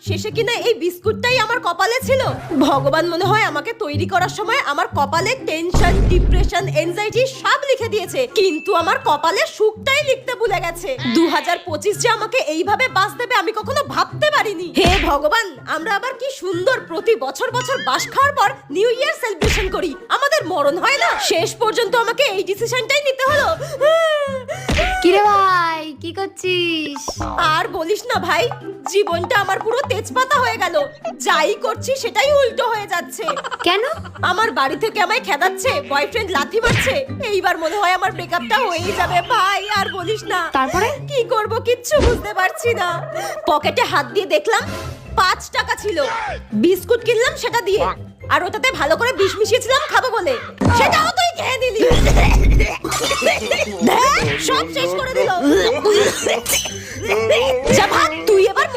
শেষে কিনা এই বিস্কুটটাই আমার কপালে ছিল। ভগবান মনে হয় আমাকে তৈরি করার সময় আমার কপালে টেনশন, ডিপ্রেশন, এনজাইটি সব লিখে দিয়েছে, কিন্তু আমার কপালে সুখটাই লিখতে ভুলে গেছে। 2025 যে আমাকে এইভাবে বাস দেবে আমি কখনো ভাবতে পারিনি। হে ভগবান, আমরা আবার কি সুন্দর প্রতি বছর বছর বাস খাওয়ার পর নিউ ইয়ার সেলিব্রেশন করি, আমাদের মরণ হয় না। শেষ পর্যন্ত আমাকে এই ডিসিশনটাই নিতে হলো। কিরে ভাই, কি করছিস? আর বলিস না ভাই, জীবনটা আমার পুরো তেজপাতা হয়ে গেল। যাই করছি সেটাই উল্টো হয়ে যাচ্ছে। কেন? আমার বাড়ি থেকে আমায় খেদাচ্ছে, বয়ফ্রেন্ড লাথি মারছে। এইবার মনে হয় আমার ব্রেকআপটা হয়েই যাবে ভাই। আর বলিস না। তারপরে? কি করব কিচ্ছু বুঝতে পারছি না। পকেটে হাত দিয়ে দেখলাম 5 টাকা ছিল। বিস্কুট কিনলাম সেটা দিয়ে, আর ওটাতে ভালো করে বিষ মিশিয়েছিলাম খাবো বলে, সেটাও তুই খেয়ে নিলি। দেখ, সব শেষ করে দিল। যা ভাগ, তুই এবার